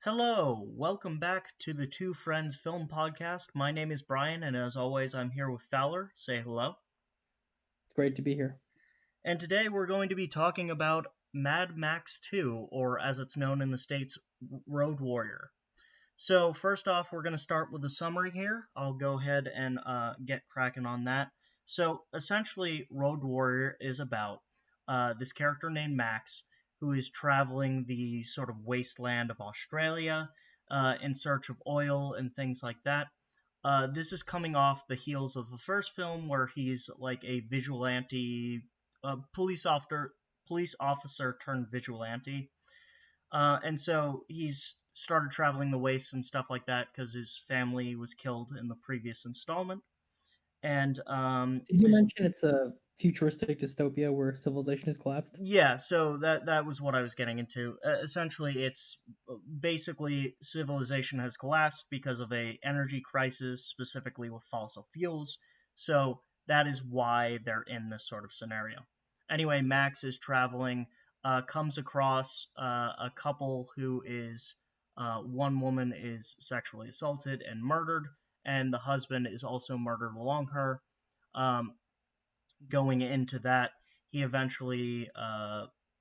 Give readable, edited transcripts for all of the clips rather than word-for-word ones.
Hello, welcome back to the Two Friends Film Podcast. My name is Brian, and as always, I'm here with Fowler. Say hello. It's great to be here. And today we're going to be talking about Mad Max 2, or as it's known in the States, Road Warrior. So, first off, we're going to start with a summary here. I'll go ahead and get cracking on that. So, essentially, Road Warrior is about this character named Max who is traveling the sort of wasteland of Australia in search of oil and things like that. This is coming off the heels of the first film where he's like a vigilante, police officer turned vigilante, and so he's started traveling the wastes and stuff like that because his family was killed in the previous installment. And Did you mention it's a futuristic dystopia where civilization has collapsed? yeah, so that was what I was getting into. Essentially, it's basically civilization has collapsed because of a energy crisis, specifically with fossil fuels. So that is why they're in this sort of scenario. Anyway, Max is traveling, comes across a couple who is one woman is sexually assaulted and murdered, and the husband is also murdered along her. Um, Going into that, he eventually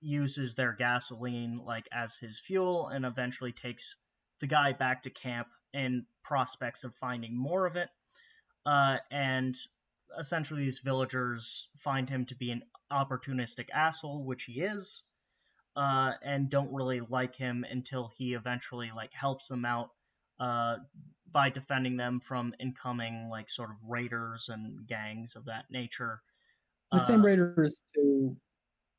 uses their gasoline like as his fuel, and eventually takes the guy back to camp in prospects of finding more of it. And essentially, these villagers find him to be an opportunistic asshole, which he is, and don't really like him until he eventually like helps them out uh, by defending them from incoming like sort of raiders and gangs of that nature. The Uh, same raiders who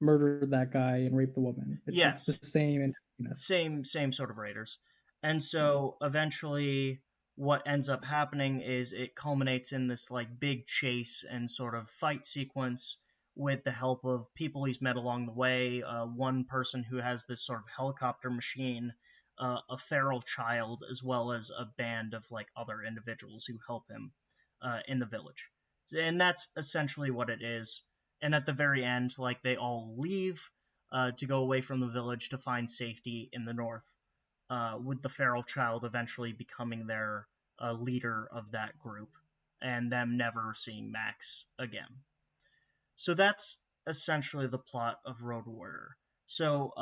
murdered that guy and raped the woman. It's the yes, same antagonists. same sort of raiders. And so eventually what ends up happening is it culminates in this like big chase and sort of fight sequence with the help of people he's met along the way. One person who has this sort of helicopter machine, a feral child, as well as a band of like other individuals who help him in the village. And that's essentially what it is. And at the very end, like they all leave to go away from the village to find safety in the north, with the feral child eventually becoming their leader of that group, and them never seeing Max again. So that's essentially the plot of Road Warrior. So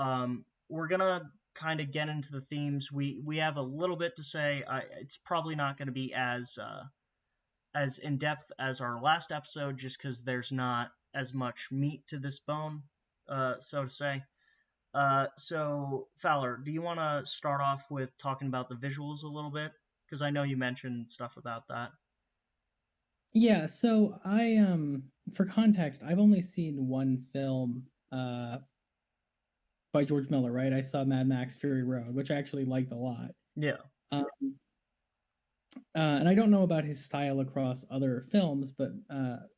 we're gonna kind of get into the themes. We have a little bit to say. It's probably not going to be as in depth as our last episode, just because there's not as much meat to this bone, so to say. So, Fowler, do you want to start off with talking about the visuals a little bit? Because I know you mentioned stuff about that. Yeah, so I for context, I've only seen one film by George Miller, right? I saw Mad Max Fury Road, which I actually liked a lot. Yeah. Um, and I don't know about his style across other films, but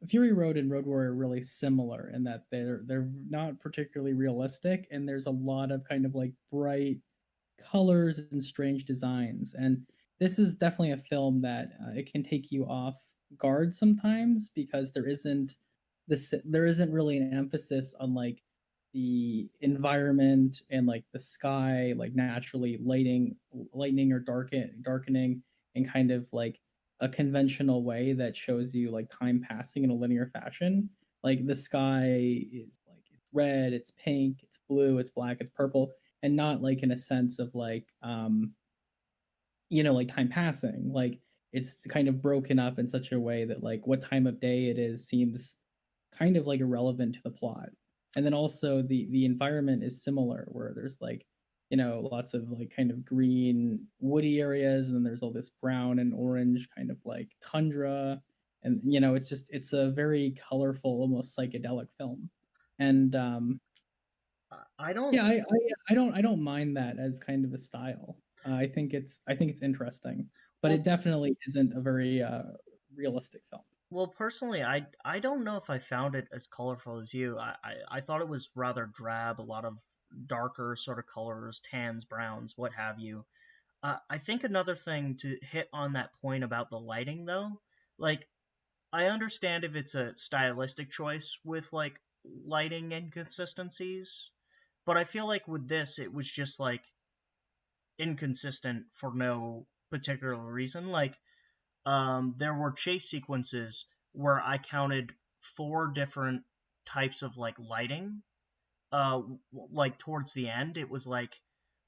Fury Road and Road Warrior are really similar in that they're not particularly realistic, and there's a lot of kind of like bright colors and strange designs. And this is definitely a film that it can take you off guard sometimes because there isn't really an emphasis on like the environment and like the sky like naturally lightning or darkening in kind of like a conventional way that shows you like time passing in a linear fashion. Like the sky is like it's red, it's pink, it's blue, it's black, it's purple, and not like in a sense of like like time passing. Like it's kind of broken up in such a way that like what time of day it is seems kind of like irrelevant to the plot. And then also the environment is similar where there's like lots of like kind of green woody areas, and then there's all this brown and orange kind of like tundra. And it's a very colorful, almost psychedelic film. And I don't. yeah, I don't mind that as kind of a style. I think it's interesting, but it Well, definitely isn't a very realistic film. well, personally, I don't know if I found it as colorful as you. I thought it was rather drab, a lot of darker sort of colors, tans, browns, what have you. I think another thing to hit on that point about the lighting, though, like I understand if it's a stylistic choice with like lighting inconsistencies, but I feel like with this, it was just like inconsistent for no particular reason. Like, there were chase sequences where I counted four different types of like lighting. Like towards the end, it was like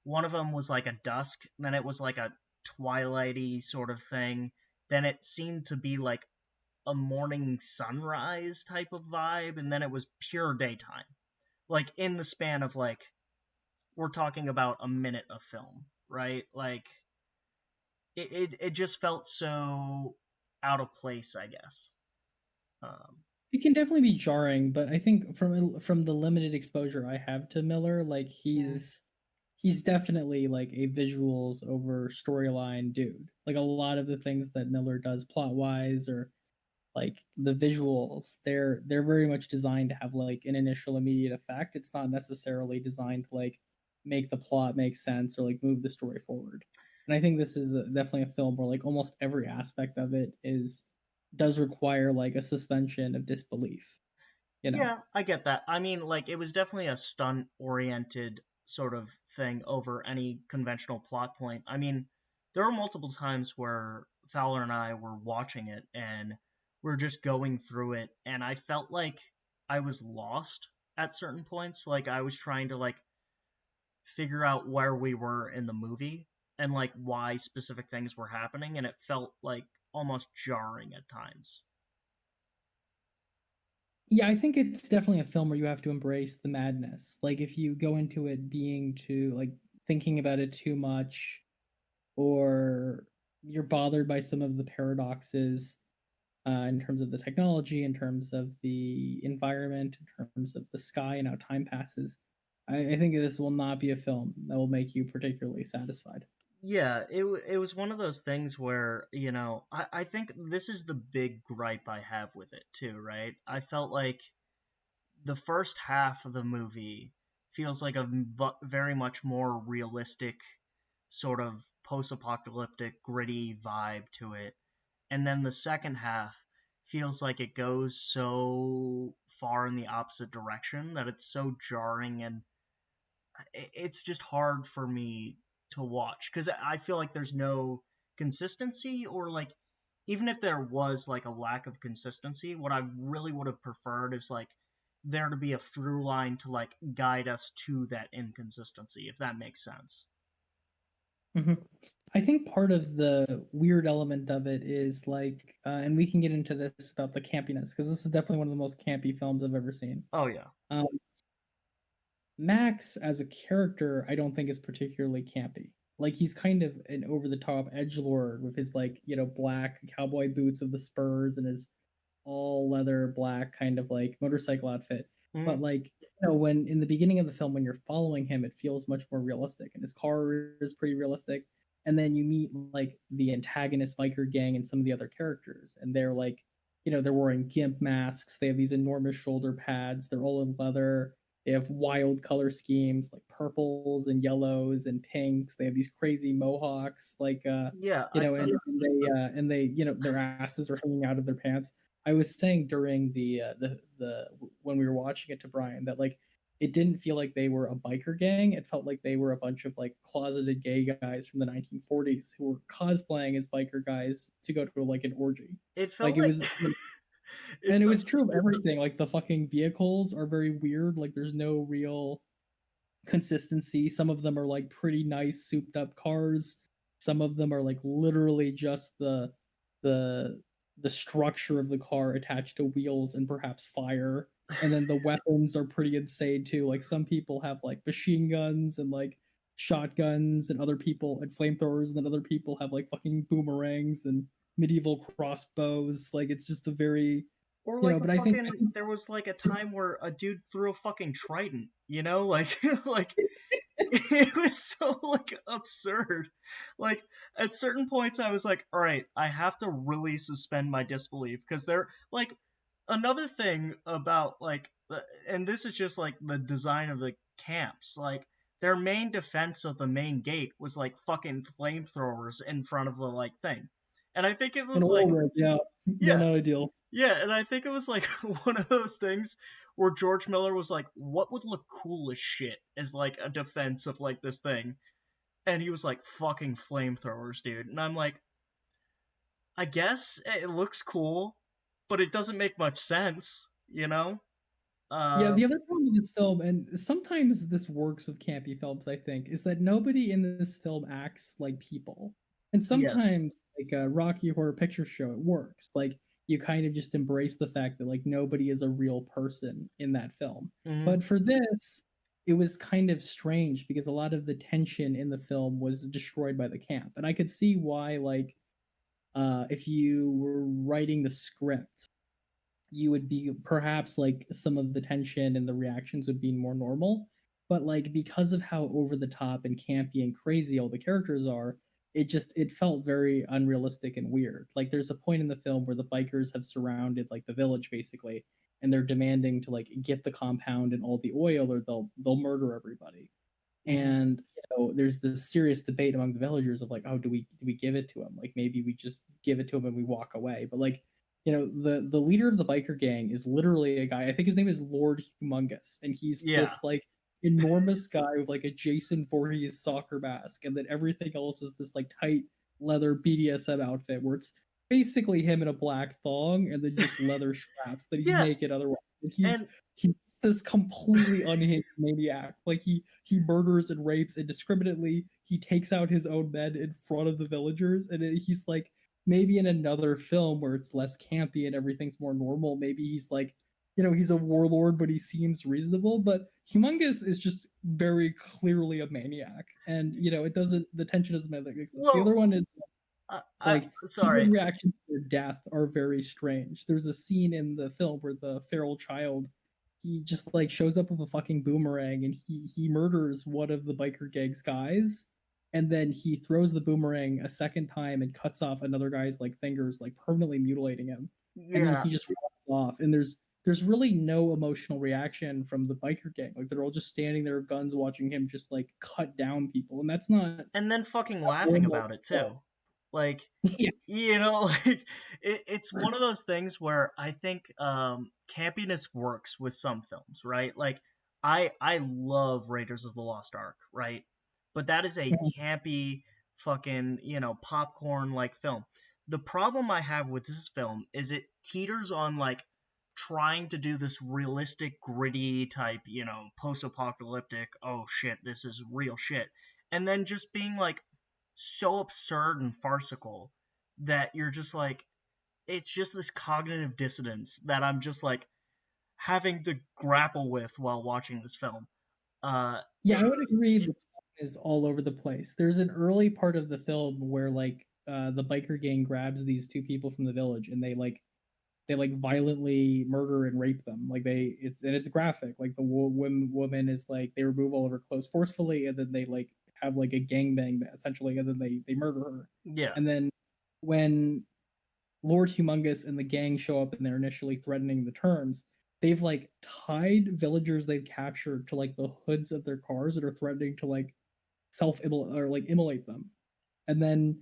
one of them was like a dusk, then it was like a twilighty sort of thing. Then it seemed to be like a morning sunrise type of vibe, and then it was pure daytime. Like in the span of like we're talking about a minute of film, right? Like it just felt so out of place, I guess. Um, It can definitely be jarring, but I think from the limited exposure I have to Miller, like he's definitely like a visuals over storyline dude. Like a lot of the things that Miller does plot wise or like the visuals, they're very much designed to have like an initial immediate effect. It's not necessarily designed to like make the plot make sense or like move the story forward. And I think this is definitely a film where like almost every aspect of it is does require like a suspension of disbelief, you know. yeah, I get that. I mean, like it was definitely a stunt oriented sort of thing over any conventional plot point. I mean, there were multiple times where Fowler and I were watching it and we're just going through it, and I felt like I was lost at certain points. Like I was trying to like figure out where we were in the movie and like why specific things were happening, and it felt like almost jarring at times. Yeah, I think it's definitely a film where you have to embrace the madness. Like if you go into it being too like thinking about it too much or you're bothered by some of the paradoxes in terms of the technology, in terms of the environment, in terms of the sky and how time passes. I think this will not be a film that will make you particularly satisfied. Yeah, it was one of those things where, I think this is the big gripe I have with it too, right? I felt like the first half of the movie feels like a very much more realistic sort of post-apocalyptic gritty vibe to it. And then the second half feels like it goes so far in the opposite direction that it's so jarring, and it's just hard for me to watch because I feel like there's no consistency, or like even if there was like a lack of consistency, what I really would have preferred is like there to be a through line to like guide us to that inconsistency, if that makes sense. Mm-hmm. I think part of the weird element of it is like, and we can get into this about the campiness because this is definitely one of the most campy films I've ever seen. Oh yeah. Um, Max as a character, I don't think is particularly campy. Like he's kind of an over the top edge lord with his like black cowboy boots with the spurs and his all leather black kind of like motorcycle outfit. But Mm, like when in the beginning of the film when you're following him, it feels much more realistic, and his car is pretty realistic. And then you meet like the antagonist biker gang and some of the other characters, and they're like, they're wearing gimp masks. They have these enormous shoulder pads. They're all in leather. They have wild color schemes like purples and yellows and pinks. They have these crazy mohawks, like yeah, and they their asses are hanging out of their pants. I was saying during the when we were watching it to Brian that like it didn't feel like they were a biker gang. It felt like they were a bunch of like closeted gay guys from the 1940s who were cosplaying as biker guys to go to like an orgy. it felt Like it like was it and it felt was true of everything. Like the fucking vehicles are very weird. Like there's no real consistency. Some of them are like pretty nice souped up cars. Some of them are like literally just the the structure of the car attached to wheels and perhaps fire. And then the weapons are pretty insane too. Like some people have like machine guns and like shotguns and other people and flamethrowers, and then other people have like fucking boomerangs and medieval crossbows. Like it's just a very or like a but I fucking think there was like a time where a dude threw a fucking trident, like like it was so like absurd. Like at certain points I was like, all right, I have to really suspend my disbelief because they're like another thing about like and this is just like the design of the camps, like their main defense of the main gate was like fucking flamethrowers in front of the like thing. And I think it an was like, oil rig, yeah. Yeah, yeah, not ideal. yeah, and I think it was like one of those things where George Miller was like, what would look cool as shit as like a defense of like this thing? And he was like, fucking flamethrowers, dude. And I'm like, I guess it looks cool, but it doesn't make much sense, you know? Yeah, Uh, the other problem with this film, and sometimes this works with campy films, I think, is that nobody in this film acts like people. And yes. sometimes, like a Rocky Horror Picture Show, it works. Like you kind of just embrace the fact that like nobody is a real person in that film. Hmm. But for this, it was kind of strange because a lot of the tension in the film was destroyed by the camp. And I could see why, like, if you were writing the script you would be perhaps like some of the tension and the reactions would be more normal. But like because of how over the top and campy and crazy all the characters are, it felt very unrealistic and weird. Like there's a point in the film where the bikers have surrounded like the village basically, and they're demanding to like get the compound and all the oil or they'll murder everybody. Hmm. And there's this serious debate among the villagers of like, oh, do we give it to him? Like maybe we just give it to him and we walk away. But like, the leader of the biker gang is literally a guy. I think his name is Lord Humongous, and he's Yeah. this like enormous guy with like a Jason Voorhees soccer mask, and then everything else is this like tight leather BDSM outfit where it's basically him in a black thong and then just leather straps that he's Yeah. naked otherwise. And And he's this completely unhinged maniac. Like he murders and rapes indiscriminately. He takes out his own men in front of the villagers, and he's like maybe in another film where it's less campy and everything's more normal. Maybe he's like he's a warlord, but he seems reasonable. But Humongous is just very clearly a maniac, and it doesn't. The tension doesn't make sense. The other well, one is I like people's sorry. reactions to their death are very strange. There's a scene in the film where the feral child he just like shows up with a fucking boomerang and he murders one of the biker gang's guys and then he throws the boomerang a second time and cuts off another guy's like fingers like permanently mutilating him and then Yeah. he just walks off and there's really no emotional reaction from the biker gang like they're all just standing there with guns watching him just like cut down people and that's not And then fucking laughing normal. about it too. Like, Yeah. like it's one of those things where I think campiness works with some films, right? Like I love Raiders of the Lost Ark, right? But that is a campy fucking, popcorn like film. The problem I have with this film is it teeters on like trying to do this realistic gritty type, post-apocalyptic, oh shit, this is real shit. And then just being like so absurd and farcical that you're just like it's just this cognitive dissonance that I'm just like having to grapple with while watching this film. Yeah, It, I would agree it the tone is all over the place. There's an early part of the film where like the biker gang grabs these two people from the village and they violently murder and rape them. Like it's graphic. Like the woman is like they remove all of her clothes forcefully and then they like have like a gangbang essentially and then they murder her. yeah, And then when Lord Humongous and the gang show up and they're initially threatening the terms, they've like tied villagers they've captured to like the hoods of their cars that are threatening to like self or like immolate them. And then,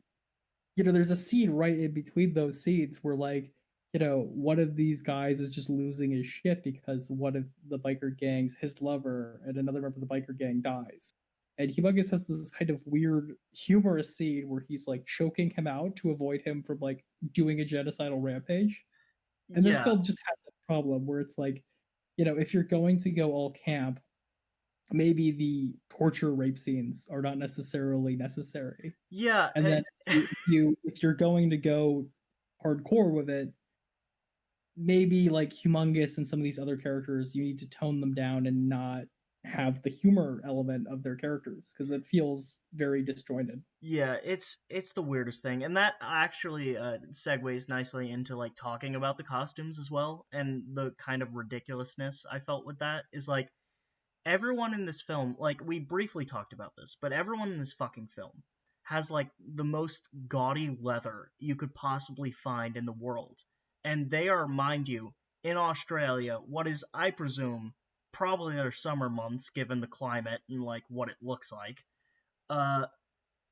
there's a scene right in between those scenes where like, one of these guys is just losing his shit because one of the biker gangs, his lover, and another member of the biker gang dies. And Humongous has this kind of weird, humorous scene where he's like choking him out to avoid him from like doing a genocidal rampage. And this yeah, film just has that problem where it's like, if you're going to go all camp, maybe the torture rape scenes are not necessarily necessary. yeah. And then if you're going to go hardcore with it, maybe like Humongous and some of these other characters, you need to tone them down and not have the humor element of their characters because it feels very disjointed. Yeah, it's the weirdest thing, and that actually segues nicely into like talking about the costumes as well, and the kind of ridiculousness I felt with that is like everyone in this film, like we briefly talked about this, but everyone in this fucking film has like the most gaudy leather you could possibly find in the world. And they are, mind you, in Australia, what is, I presume, probably their summer months given the climate and like what it looks like. Uh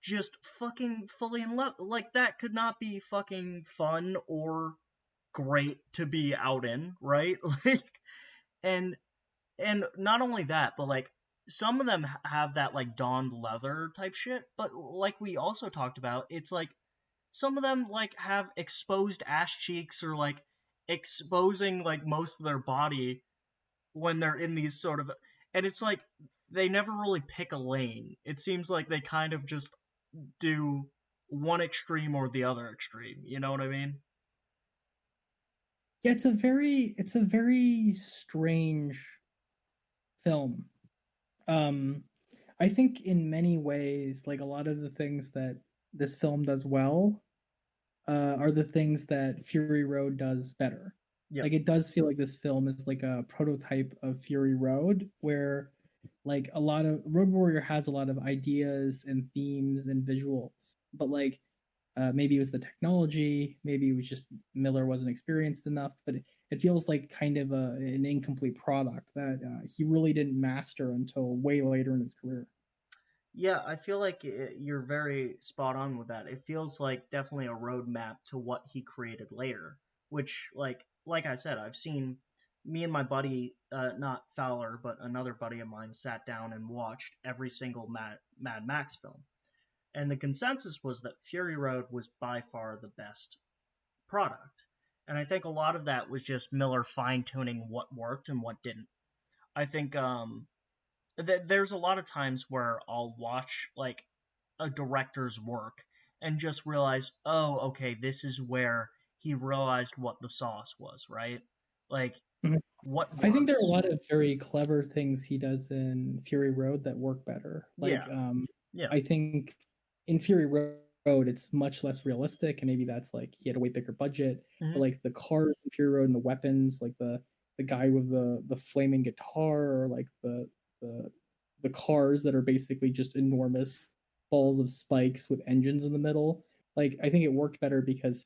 just fucking fully in love. Like that could not be fucking fun or great to be out in, right? Like and and not only that, but like some of them have that like donned leather type shit, but like we also talked about, it's like some of them like have exposed ass cheeks or like exposing like most of their body when they're in these sort of, and it's like they never really pick a lane. It seems like they kind of just do one extreme or the other extreme. You know what I mean? Yeah, it's a very strange film. Um, I think in many ways, like a lot of the things that this film does well are the things that Fury Road does better. Yep. Like it does feel like this film is like a prototype of Fury Road, where like a lot of Road Warrior has a lot of ideas and themes and visuals, but like maybe it was the technology, maybe it was just Miller wasn't experienced enough, but it feels like kind of an incomplete product that he really didn't master until way later in his career. Yeah, I feel like you're very spot on with that. It feels like definitely a roadmap to what he created later, which like I said, I've seen me and my buddy, not Fowler, but another buddy of mine sat down and watched every single Mad Max film. And the consensus was that Fury Road was by far the best product. And I think a lot of that was just Miller fine tuning what worked and what didn't. I think there's a lot of times where I'll watch like a director's work and just realize, oh, okay, this is where he realized what the sauce was, right? Like Mhm. what I think there are a works. lot of very clever things he does in Fury Road that work better. Yeah, yeah, I think in Fury Road, it's much less realistic, and maybe that's like he had a way bigger budget. But hmm like the cars in Fury Road and the weapons, like the guy with the flaming guitar, or like the the cars that are basically just enormous balls of spikes with engines in the middle. Like I think it worked better because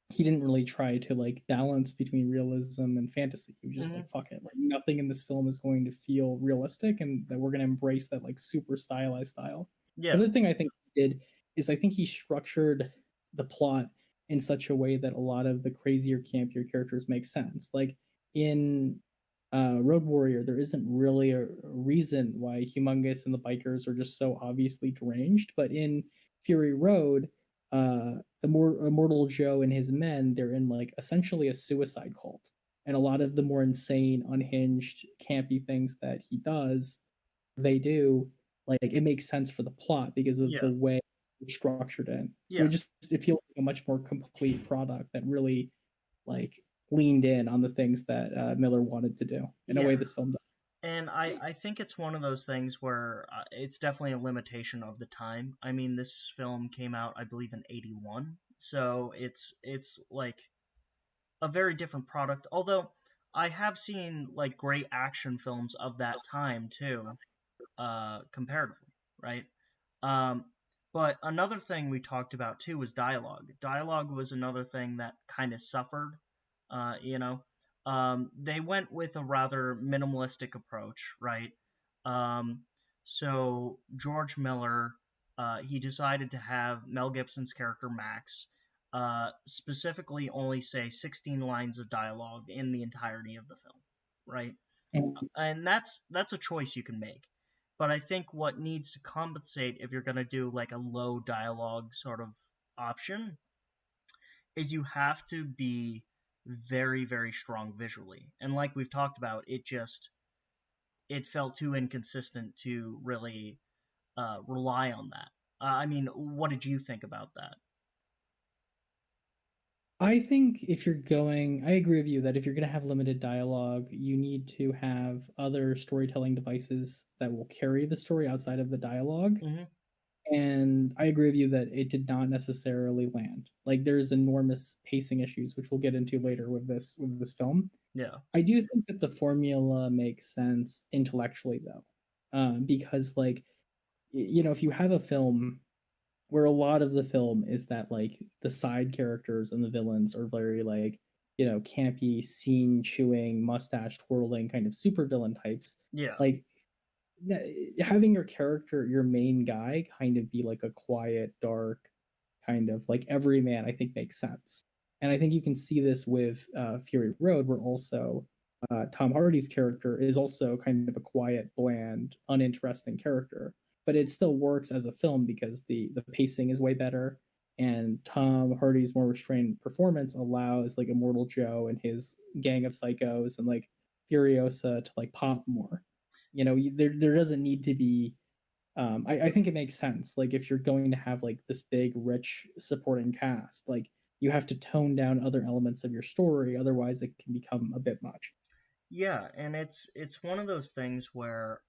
he didn't really try to like balance between realism and fantasy. He was just hmm like, fuck it, like nothing in this film is going to feel realistic, and that we're going to embrace that like super stylized style. The yeah, other thing I think he did is I think he structured the plot in such a way that a lot of the crazier, campier characters make sense. Like in Road Warrior, there isn't really a reason why Humongous and the bikers are just so obviously deranged, but in Fury Road, Immortal Joe and his men, they're in like essentially a suicide cult. And a lot of the more insane, unhinged, campy things that he does, they do, like it makes sense for the plot because of the yeah, way it's structured in. So yeah, it feels like a much more complete product that really like leaned in on the things that Miller wanted to do in a way yeah. this film does. And I think it's one of those things where it's definitely a limitation of the time. I mean, this film came out, I believe, in '81, so it's like a very different product. Although I have seen like great action films of that time too, comparatively, right? Um, but another thing we talked about too was dialogue. Dialogue was another thing that kind of suffered. You know, they went with a rather minimalistic approach, right? Um, so George Miller, he decided to have Mel Gibson's character Max specifically only say 16 lines of dialogue in the entirety of the film, right? And And that's a choice you can make. But I think what needs to compensate if you're going to do like a low dialogue sort of option is you have to be very very strong visually. And like we've talked about, it felt too inconsistent to really rely on that. I mean, what did you think about that? I think if you're going, I agree with you that if you're going to have limited dialogue, you need to have other storytelling devices that will carry the story outside of the dialogue. hmm And I agree with you that it did not necessarily land. Like there's enormous pacing issues, which we'll get into later with this film. Yeah. I do think that the formula makes sense intellectually though, because like you know if you have a film where a lot of the film is that like the side characters and the villains are very like campy scene chewing mustache twirling kind of super villain types, Yeah. like having your character, your main guy, kind of be like a quiet dark kind of like everyman, I think makes sense. And I think you can see this with Fury Road, where also Tom Hardy's character is also kind of a quiet, bland, uninteresting character, but it still works as a film because the pacing is way better, and Tom Hardy's more restrained performance allows like Immortal Joe and his gang of psychos and like Furiosa to like pop more. You know, there doesn't need to be. I think it makes sense. Like if you're going to have like this big, rich supporting cast, like you have to tone down other elements of your story, otherwise it can become a bit much. Yeah, and it's one of those things where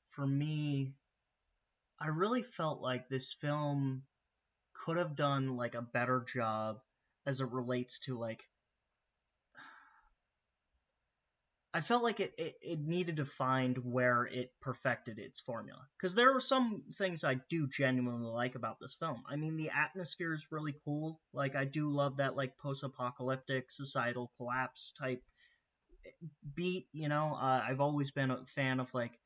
for me I really felt like this film could have done like a better job as it relates to like I felt like it needed to find where it perfected its formula. Because there are some things I do genuinely like about this film. I mean, the atmosphere is really cool. Like, I do love that, like, post apocalyptic societal collapse type beat, you know? I've always been a fan of, like,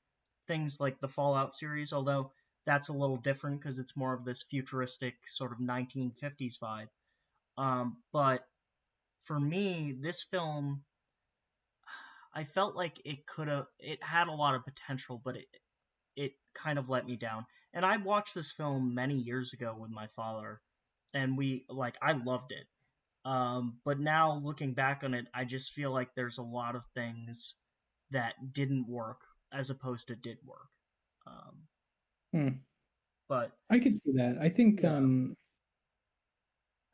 things like the Fallout series, although that's a little different because it's more of this futuristic sort of 1950s vibe. But for me, this film I felt like it had a lot of potential, but it kind of let me down. And I watched this film many years ago with my father, and I loved it. But now looking back on it, I just feel like there's a lot of things that didn't work as opposed to did work. Um, Hmm. but I could see that. yeah,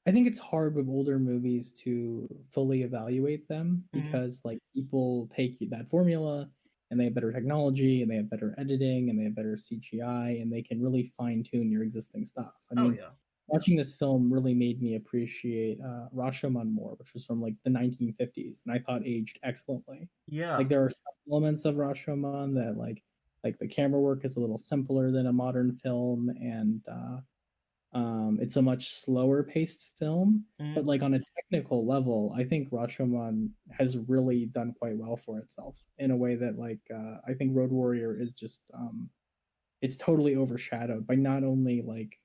I think it's hard with older movies to fully evaluate them hmm, because like people take that formula and they have better technology and they have better editing and they have better CGI and they can really fine tune your existing stuff. I oh mean, yeah, watching this film really made me appreciate Rashomon more, which was from like the 1950s, and I thought aged excellently. yeah, Like there are some elements of Rashomon that like the camera work is a little simpler than a modern film, and it's a much slower paced film. hmm, But like on a technical level, I think Rashomon has really done quite well for itself in a way that like I think Road Warrior is just it's totally overshadowed by not only like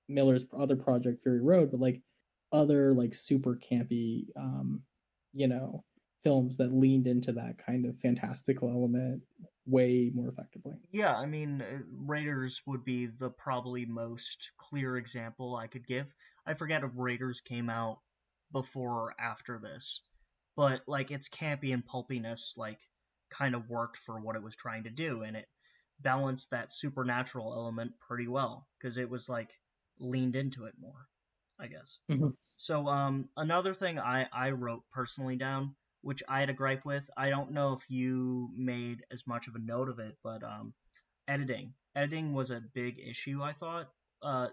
Miller's other project Fury Road, but like other like super campy you know, films that leaned into that kind of fantastical element way more effectively. yeah. I mean, Raiders would be the probably most clear example I could give. I forget if Raiders came out before or after this, but like its campy and pulpiness like kind of worked for what it was trying to do, and it balanced that supernatural element pretty well because it was like leaned into it more, I guess. Mhm. So another thing I wrote personally down, which I had a gripe with, I don't know if you made as much of a note of it, but editing. Editing was a big issue, I thought.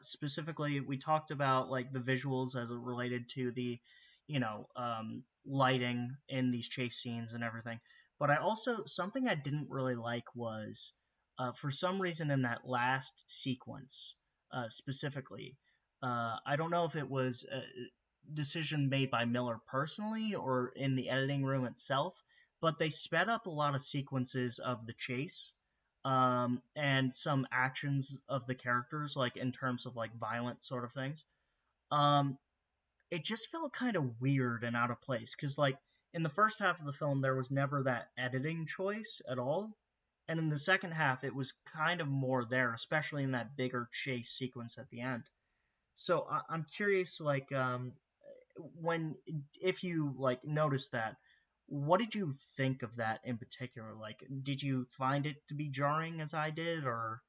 Specifically, we talked about like the visuals as it related to the, lighting in these chase scenes and everything. But I also something I didn't really like was, for some reason in that last sequence, specifically, I don't know if it was a decision made by Miller personally or in the editing room itself, but they sped up a lot of sequences of the chase, and some actions of the characters, like in terms of like violent sort of things. Um, it just felt kind of weird and out of place because, like, in the first half of the film, there was never that editing choice at all. And in the second half, it was kind of more there, especially in that bigger chase sequence at the end. So I'm curious, like, when if you like noticed that, what did you think of that in particular? Like, did you find it to be jarring as I did, or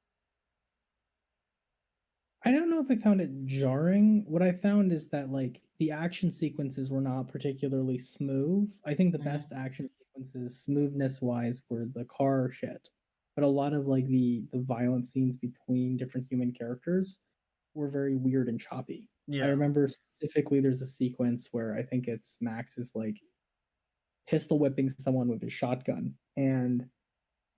I don't know if I found it jarring. What I found is that like the action sequences were not particularly smooth. I think the mm, best action sequences, smoothness wise, were the car shit. But a lot of like the violent scenes between different human characters were very weird and choppy. I yeah, remember specifically there's a sequence where I think it's Max is like pistol whipping someone with his shotgun, and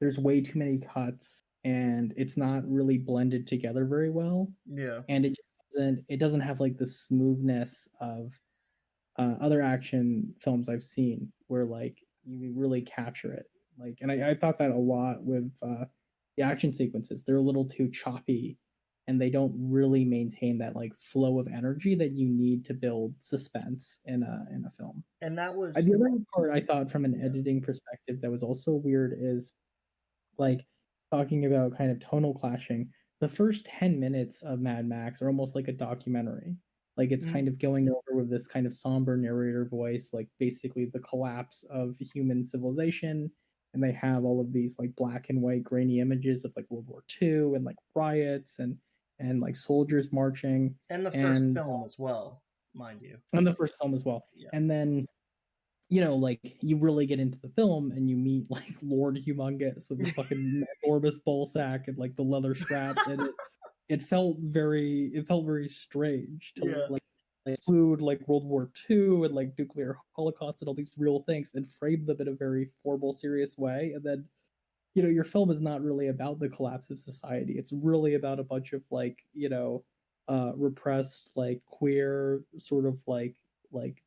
there's way too many cuts and it's not really blended together very well, yeah, and it doesn't have like the smoothness of other action films I've seen where like you really capture it. Like, and I thought that a lot with the action sequences. They're a little too choppy, and they don't really maintain that like flow of energy that you need to build suspense in a film. And that was The other part I thought from an yeah. editing perspective that was also weird is like talking about kind of tonal clashing. The first 10 minutes of Mad Max are almost like a documentary. Like it's Mm, kind of going over with this kind of somber narrator voice, like basically the collapse of human civilization. And they have all of these like black and white grainy images of like World War II and like riots and like soldiers marching and the first and film as well, mind you. the first film as well. Yeah. And then like you really get into the film and you meet like Lord Humongous with his fucking enormous ball sack and like the leather straps, and it felt very strange to Yeah. like include like World War II and like nuclear holocaust and all these real things and frame them in a very formal, serious way. And then your film is not really about the collapse of society. It's really about a bunch of like repressed like queer sort of like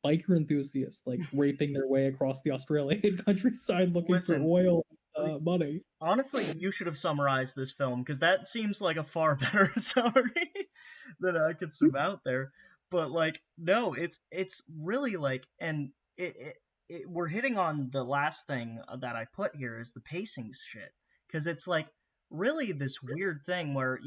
biker enthusiasts like raping their way across the Australian countryside looking for Listen, oil like, money. honestly, you should have summarized this film because that seems like a far better summary than I could serve out there. But like, no, it's really like, and we're hitting on the last thing that I put here is the pacing shit because it's like really this weird thing where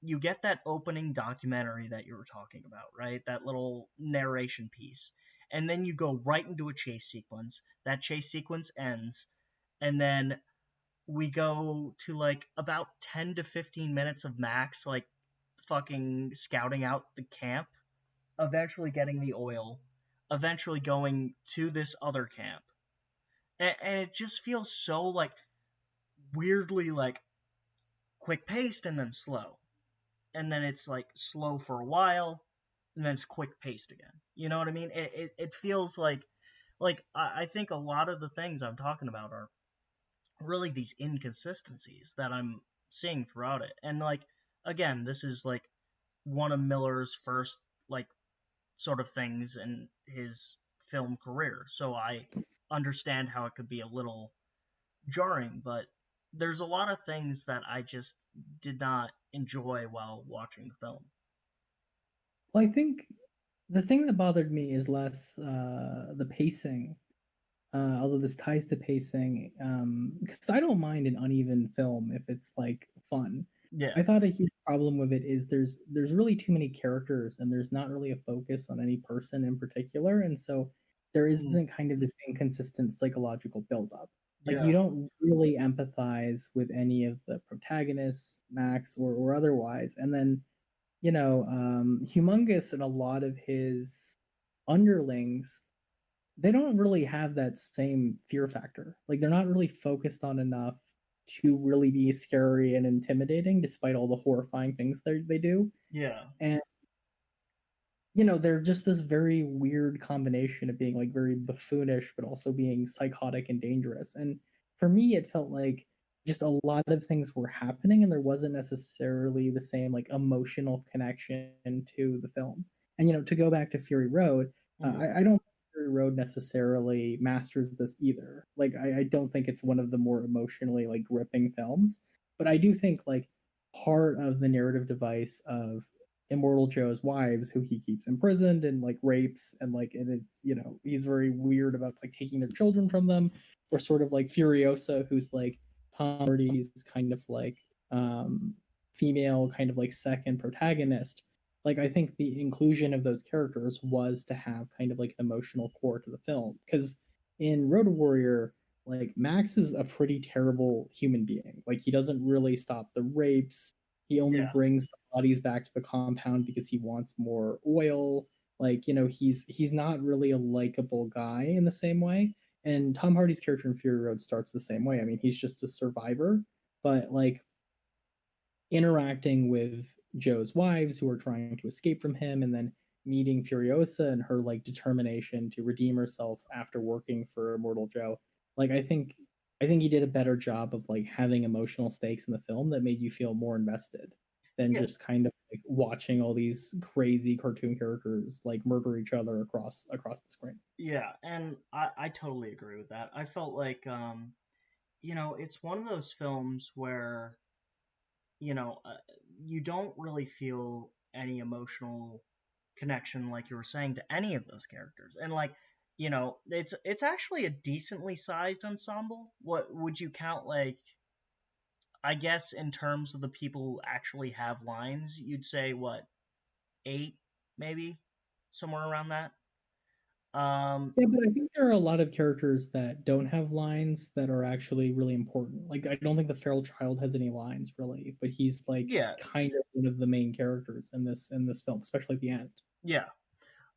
you get that opening documentary that you were talking about, right? That little narration piece, and then you go right into a chase sequence. That chase sequence ends, and then we go to like about 10 to 15 minutes of Max like fucking scouting out the camp, eventually getting the oil, eventually going to this other camp. And it just feels so like weirdly like quick paced and then slow. And then it's like slow for a while and then it's quick paced again. You know what I mean? It feels like I think a lot of the things I'm talking about are really these inconsistencies that I'm seeing throughout it. And like again, this is like one of Miller's first like sort of things in his film career. So I understand how it could be a little jarring, but there's a lot of things that I just did not enjoy while watching the film. Well, I think the thing that bothered me is less the pacing, although this ties to pacing, because I don't mind an uneven film if it's like fun. Yeah. I thought a huge problem with it is there's really too many characters and there's not really a focus on any person in particular, and so there Mm, isn't kind of this inconsistent psychological buildup. Like you yeah. don't really empathize with any of the protagonists, Max or otherwise, and then Humongous and a lot of his underlings, they don't really have that same fear factor. Like they're not really focused on enough to really be scary and intimidating, despite all the horrifying things they do. Yeah. And they're just this very weird combination of being like very buffoonish, but also being psychotic and dangerous. And for me, it felt like just a lot of things were happening, and there wasn't necessarily the same like emotional connection to the film. And to go back to Fury Road, Mm, I don't think Fury Road necessarily masters this either. Like I don't think it's one of the more emotionally like gripping films, but I do think like part of the narrative device of Immortal Joe's wives, who he keeps imprisoned and like rapes, and like, and it's he's very weird about like taking their children from them, or sort of like Furiosa, who's like Tom Hardy's kind of like um female kind of like second protagonist. Like I think the inclusion of those characters was to have kind of like an emotional core to the film, because in Road Warrior, like Max is a pretty terrible human being. Like he doesn't really stop the rapes. He only yeah. brings the bodies back to the compound because he wants more oil. Like, he's not really a likable guy in the same way. And Tom Hardy's character in Fury Road starts the same way. I mean, he's just a survivor, but like interacting with Joe's wives who are trying to escape from him, and then meeting Furiosa and her like determination to redeem herself after working for Immortal Joe. Like I think he did a better job of like having emotional stakes in the film that made you feel more invested than Yeah. just kind of like watching all these crazy cartoon characters like murder each other across the screen. Yeah. And I totally agree with that. I felt like it's one of those films where you know, you don't really feel any emotional connection, like you were saying, to any of those characters. And like, it's actually a decently sized ensemble. What would you count, like, I guess in terms of the people who actually have lines, you'd say what, eight, maybe, somewhere around that. Yeah, but I think there are a lot of characters that don't have lines that are actually really important. Like, I don't think the feral child has any lines really, but he's like Yeah, kind of one of the main characters in this film, especially at the end. yeah,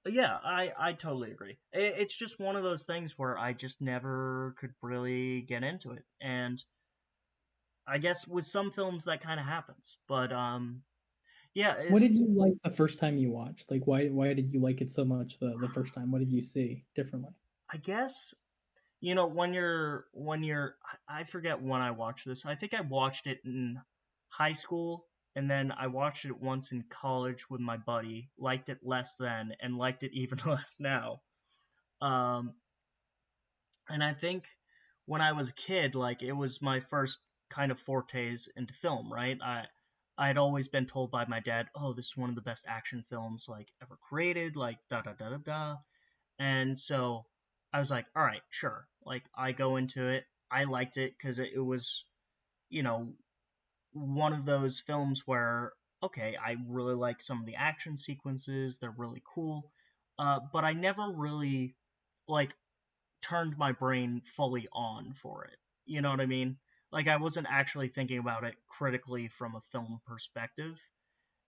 yeah. I totally agree. It's just one of those things where I just never could really get into it, and I guess with some films that kind of happens. But yeah, What is did you like the first time you watched? Like, why did you like it so much the first time? What did you see differently? I guess when you're I forget when I watched this. I think I watched it in high school, and then I watched it once in college with my buddy. Liked it less then, and liked it even less now. Um, and I think when I was a kid, like it was my first kind of fortes into film, right? I had always been told by my dad, "Oh, this is one of the best action films like ever created," like da da da da da. And so I was like, all right, sure. Like I go into it. I liked it because it was, you know, one of those films where, okay, I really like some of the action sequences. They're really cool. But I never really like turned my brain fully on for it. You know what I mean? Like I wasn't actually thinking about it critically from a film perspective.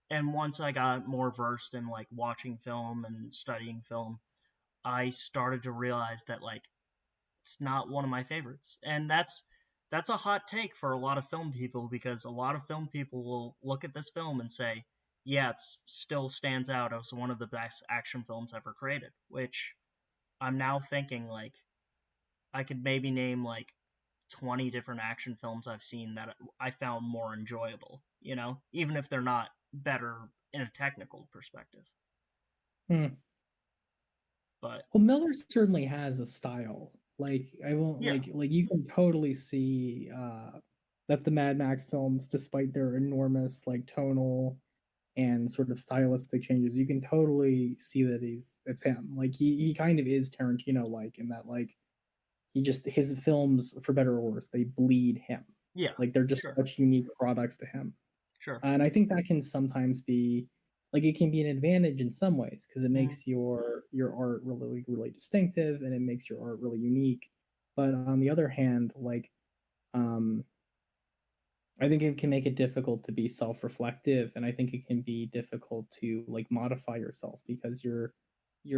And once I got more versed in like watching film and studying film, I started to realize that like it's not one of my favorites. And that's a hot take for a lot of film people because a lot of film people will look at this film and say, "Yeah, it still stands out as one of the best action films ever created." Which I'm now thinking like I could maybe name like 20 different action films I've seen that I found more enjoyable, even if they're not better in a technical perspective. Hmm. But Well, Miller certainly has a style. Like I won't yeah, like you can totally see that the Mad Max films, despite their enormous like tonal and sort of stylistic changes, you can totally see that it's him. Like he kind of is Tarantino like in that like he just his films, for better or worse, they bleed him. yeah, Like they're just sure, such unique products to him. sure. And I think that can sometimes be like it can be an advantage in some ways because it Mhm. makes your art really distinctive and it makes your art really unique. But on the other hand, like um I think it can make it difficult to be self-reflective, and I think it can be difficult to like modify yourself because you're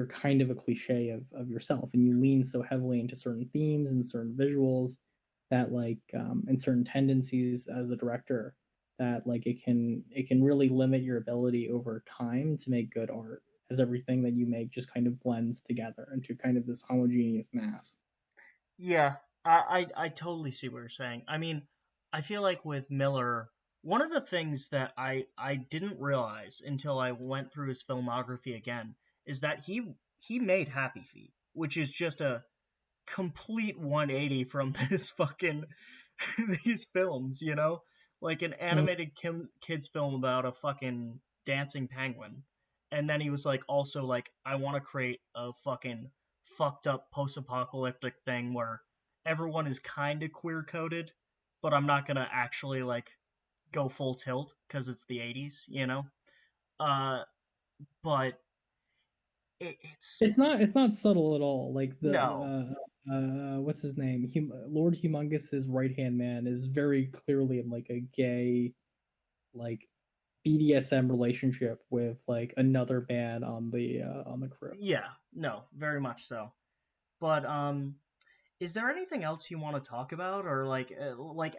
kind of a cliche of yourself and you lean so heavily into certain themes and certain visuals that like and certain tendencies as a director that like it can really limit your ability over time to make good art as everything that you make just kind of blends together into kind of this homogeneous mass. Yeah, I totally see what you're saying. I mean, I feel like with Miller, one of the things that I didn't realize until I went through his filmography again is that he made Happy Feet, which is just a complete 180 from this fucking these films, like an Mm. animated kids film about a fucking dancing penguin. And then he was like, also like, I want to create a fucking fucked up post-apocalyptic thing where everyone is kind of queer coded, but I'm not gonna actually like go full tilt because it's the 80s. Uh, but it's It's not subtle at all. Like no, what's his name? Lord Humongous's right hand man is very clearly in like a gay like BDSM relationship with like another man on the crew. yeah, no, very much so. But is there anything else you want to talk about, or like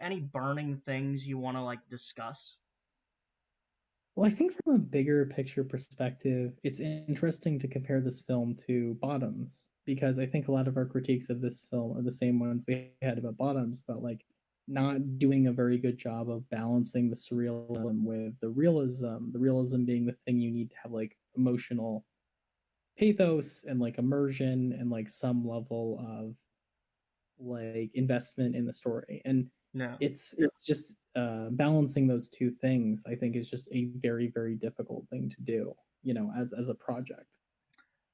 any burning things you want to like discuss? Well, I think from a bigger picture perspective, it's interesting to compare this film to Bottoms because I think a lot of our critiques of this film are the same ones we had about Bottoms, about like not doing a very good job of balancing the surrealism with the realism being the thing you need to have like emotional pathos and like immersion and like some level of like investment in the story. And No. it's just balancing those two things, I think, is just a very, very difficult thing to do, as a project.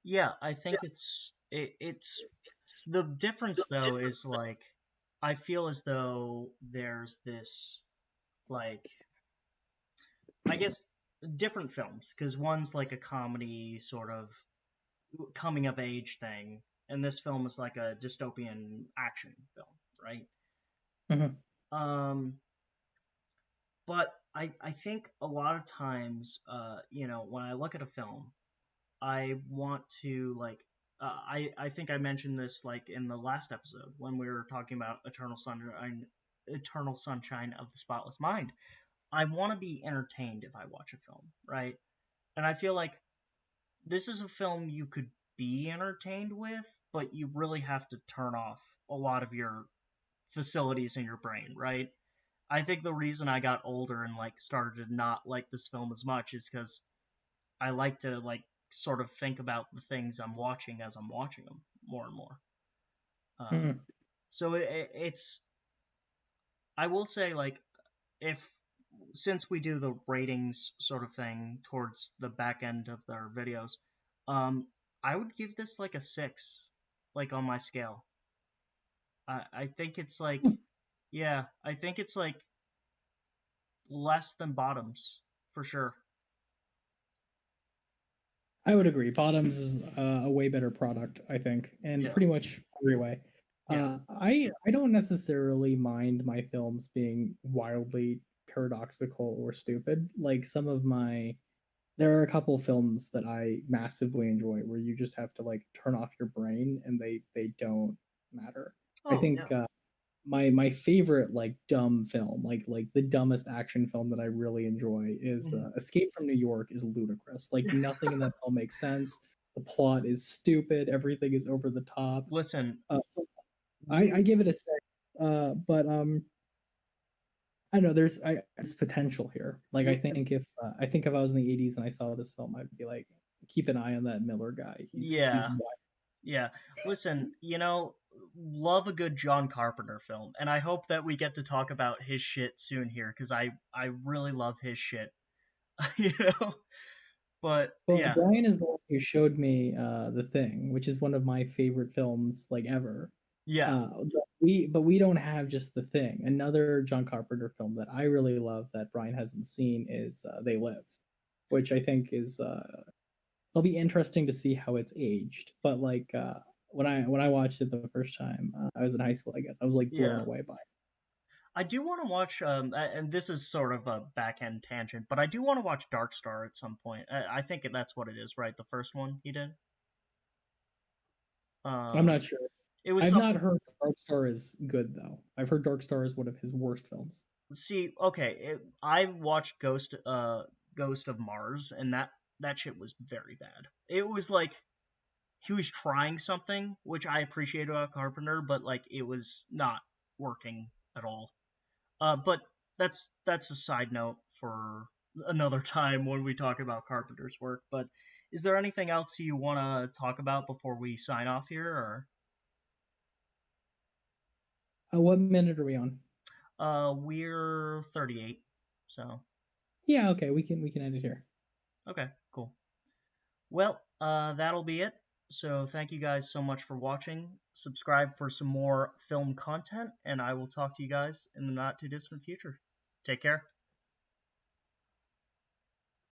Yeah, I think it's the difference though is like I feel as though there's this like I guess different films because one's like a comedy sort of coming of age thing, and this film is like a dystopian action film, right? Mhm. Um, but I think a lot of times, when I look at a film, I want to like I think I mentioned this like in the last episode when we were talking about Eternal Sunshine of the Spotless Mind. I want to be entertained if I watch a film, right? And I feel like this is a film you could be entertained with, but you really have to turn off a lot of your facilities in your brain, right? I think the reason I got older and like started to not like this film as much is because I like to like sort of think about the things I'm watching as I'm watching them more and more. Um, Mhm. so it's I will say like if since we do the ratings sort of thing towards the back end of their videos, um, I would give this like a 6, like on my scale. I think it's like yeah, I think it's like less than Bottoms for sure. I would agree. Bottoms is a way better product, I think, in Yeah, pretty much every way. yeah. I don't necessarily mind my films being wildly paradoxical or stupid. Like there are a couple films that I massively enjoy where you just have to like turn off your brain and they don't matter. I Oh think yeah. my favorite like dumb film, like the dumbest action film that I really enjoy is Mhm. Escape from New York is ludicrous. Like nothing in that film makes sense. The plot is stupid. Everything is over the top. Listen, So I we give it a 6. But I don't know. There's potential here. Like I think if I was in the '80s and I saw this film, I'd be like, keep an eye on that Miller guy. He's yeah. wild. Yeah. Listen, love a good John Carpenter film, and I hope that we get to talk about his shit soon here because I really love his shit. you know. But Well, yeah, Brian is the one who showed me The Thing, which is one of my favorite films like ever. yeah, But we don't have just The Thing. Another John Carpenter film that I really love that Brian hasn't seen is They Live, which I think is it'll be interesting to see how it's aged. But like when I watched it the first time, I was in high school. I guess I was like blown yeah. away by it. I do want to watch, and this is sort of a back end tangent, but I do want to watch Dark Star at some point. I think that's what it is, right? The first one he did. I'm not Um, sure. it was I've not something. heard Dark Star is good though. I've heard Dark Star is one of his worst films. See, okay, I watched Ghost of Mars, and that shit was very bad. It was like he was trying something, which I appreciate about Carpenter, but like it was not working at all. But that's a side note for another time when we talk about Carpenter's work. But is there anything else you want to talk about before we sign off here, or What minute are we on? we're 38, so Yeah, okay, we can end it here. okay, cool. Well, that'll be it. So thank you guys so much for watching. Subscribe for some more film content, and I will talk to you guys in the not too distant future. Take care.